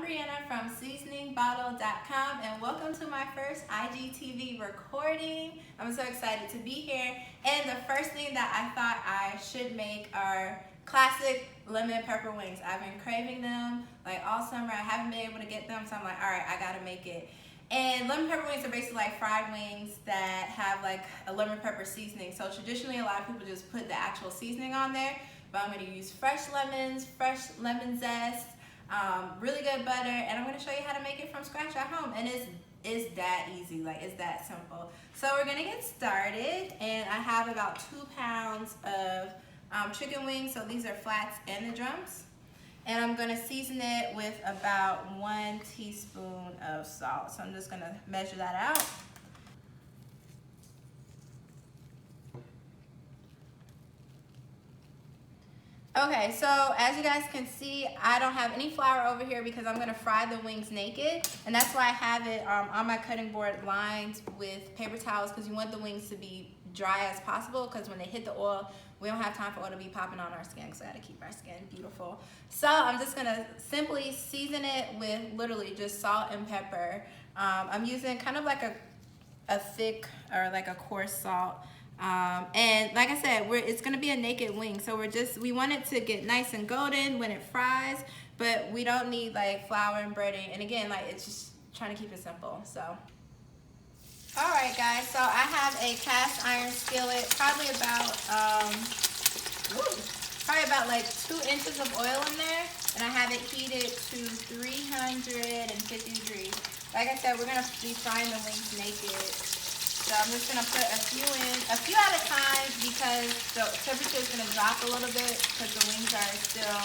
Brianna from seasoningbottle.com and welcome to my first IGTV recording. I'm so excited to be here, and the first thing that I thought I should make are classic lemon pepper wings. I've been craving them like all summer. I haven't been able to get them, so I'm like, all right, I gotta make it. And lemon pepper wings are basically like fried wings that have like a lemon pepper seasoning. So traditionally a lot of people just put the actual seasoning on there, but I'm gonna use fresh lemons, fresh lemon zest, really good butter, and I'm going to show you how to make it from scratch at home. And it's that easy, like it's that simple. So we're going to get started, and I have about 2 pounds of chicken wings. So these are flats and the drums, and I'm going to season it with about 1 teaspoon of salt. So I'm just going to measure that out. Okay, so as you guys can see, I don't have any flour over here because I'm gonna fry the wings naked, and that's why I have it on my cutting board lined with paper towels, because you want the wings to be dry as possible, because when they hit the oil, we don't have time for oil to be popping on our skin, because we gotta keep our skin beautiful. So I'm just gonna simply season it with literally just salt and pepper. I'm using kind of like a thick or like a coarse salt. And like I said, it's gonna be a naked wing, so we want it to get nice and golden when it fries, but we don't need like flour and breading. And again, like it's just trying to keep it simple. So all right guys, so I have a cast iron skillet, probably about like 2 inches of oil in there, and I have it heated to 350 degrees. Like I said, we're gonna be frying the wings naked. So I'm just gonna put a few at a time, because the temperature is gonna drop a little bit because the wings are still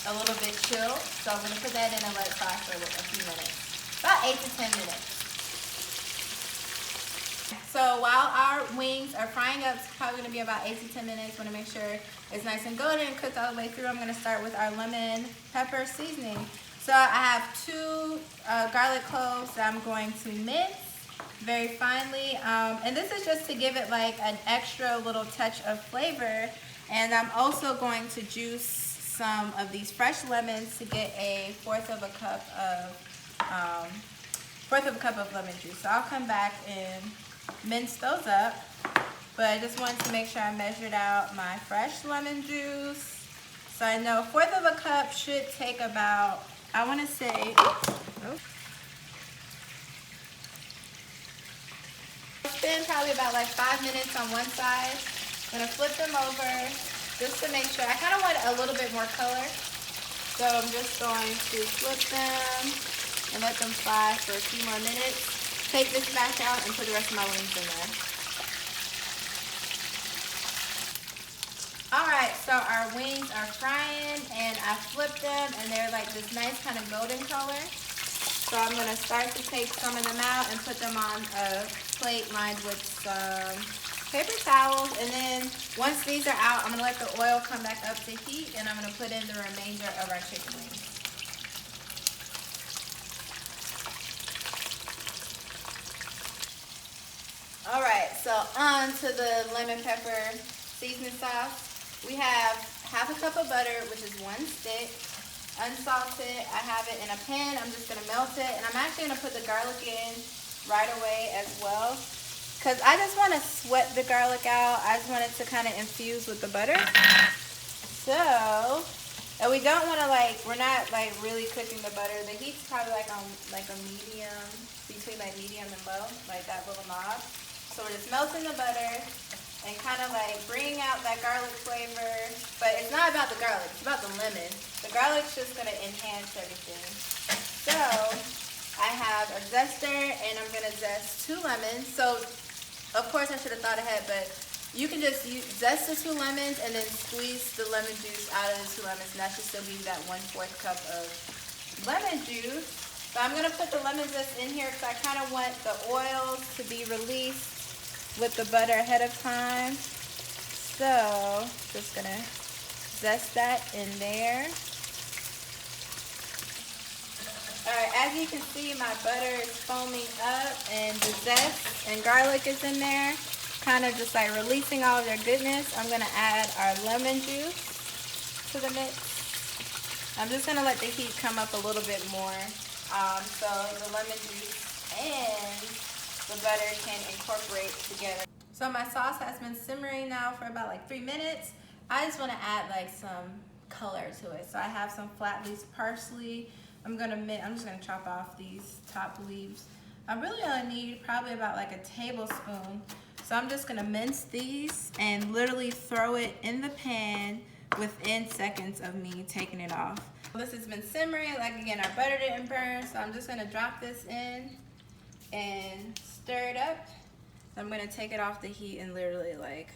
a little bit chilled. So I'm gonna put that in and let it fry for a few minutes, about 8 to 10 minutes. So while our wings are frying up, it's probably gonna be about 8 to 10 minutes. Want to make sure it's nice and golden and cooked all the way through. I'm gonna start with our lemon pepper seasoning. So I have 2 garlic cloves that I'm going to mince very finely, and this is just to give it like an extra little touch of flavor. And I'm also going to juice some of these fresh lemons to get a fourth of a cup of lemon juice. So I'll come back and mince those up, but I just wanted to make sure I measured out my fresh lemon juice. So I know a fourth of a cup should take about, I want to say, spend probably about like 5 minutes on one side. I'm gonna flip them over just to make sure. I kind of want a little bit more color, so I'm just going to flip them and let them fry for a few more minutes. Take this back out and put the rest of my wings in there. All right, so our wings are frying, and I flipped them, and they're like this nice kind of golden color. So I'm gonna start to take some of them out and put them on a plate lined with some paper towels. And then once these are out, I'm gonna let the oil come back up to heat, and I'm gonna put in the remainder of our chicken wings. All right, so on to the lemon pepper seasoning sauce. We have half a cup of butter, which is 1 stick. Unsalted, I have it in a pan. I'm just gonna melt it, and I'm actually gonna put the garlic in right away as well, because I just want to sweat the garlic out. I just want it to kind of infuse with the butter. So, and we don't want to we're not like really cooking the butter. The heat's probably like on like a medium, between like medium and low, like that little knob. So we're just melting the butter and kind of like bringing out that garlic flavor. But it's not about the garlic, it's about the lemon. The garlic's just gonna enhance everything. So I have a zester, and I'm gonna zest 2 lemons. So of course I should have thought ahead, but you can just zest the 2 lemons and then squeeze the lemon juice out of the 2 lemons, and that should still give you that 1/4 cup of lemon juice. So I'm gonna put the lemon zest in here because I kind of want the oils to be released with the butter ahead of time. So just gonna zest that in there. Alright, as you can see, my butter is foaming up, and the zest and garlic is in there, kind of just like releasing all of their goodness. I'm gonna add our lemon juice to the mix. I'm just gonna let the heat come up a little bit more, so the lemon juice and the butter can incorporate together. So my sauce has been simmering now for about like 3 minutes. I just want to add like some color to it. So I have some flat leaf parsley. I'm just gonna chop off these top leaves. I really only need probably about like a tablespoon. So I'm just gonna mince these and literally throw it in the pan within seconds of me taking it off. This has been simmering. Like again, our butter didn't burn, so I'm just gonna drop this in and stir it up. I'm gonna take it off the heat in literally like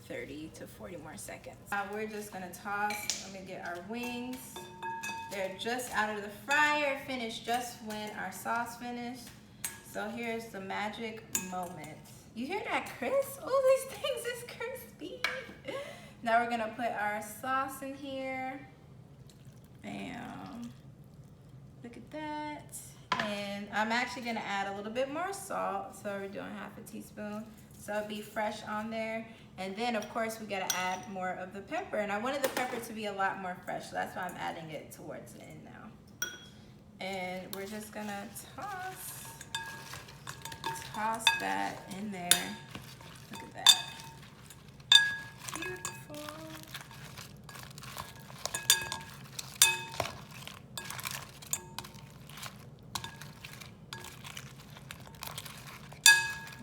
30 to 40 more seconds. Now we're just gonna toss. I'm gonna get our wings. They're just out of the fryer, finished just when our sauce finished. So here's the magic moment. You hear that crisp? Oh, these things is crispy. Now we're gonna put our sauce in here. Bam. Look at that. And I'm actually gonna add a little bit more salt. So we're doing half a teaspoon. So it'll be fresh on there. And then of course we gotta add more of the pepper. And I wanted the pepper to be a lot more fresh. So that's why I'm adding it towards the end now. And we're just gonna toss that in there. Look at that. Beautiful.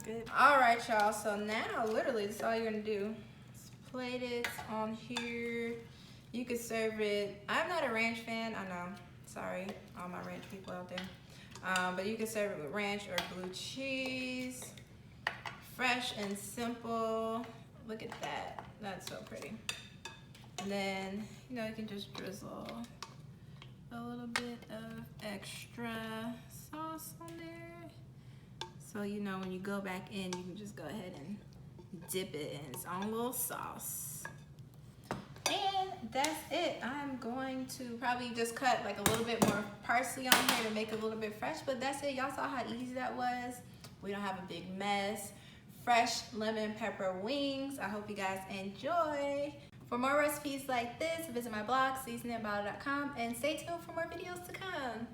Good. All right, y'all. So now, literally, that's all you're gonna do. Just plate it on here. You could serve it. I'm not a ranch fan. I know. Sorry, all my ranch people out there. But you can serve it with ranch or blue cheese. Fresh and simple. Look at that. That's so pretty. And then, you know, you can just drizzle a little bit of extra sauce on there. So, you know, when you go back in, you can just go ahead and dip it in its own little sauce. And that's it. I'm going to probably just cut like a little bit more parsley on here to make it a little bit fresh, but that's it. Y'all saw how easy that was. We don't have a big mess. Fresh lemon pepper wings. I hope you guys enjoy. For more recipes like this, visit my blog, seasoningbottle.com, and stay tuned for more videos to come.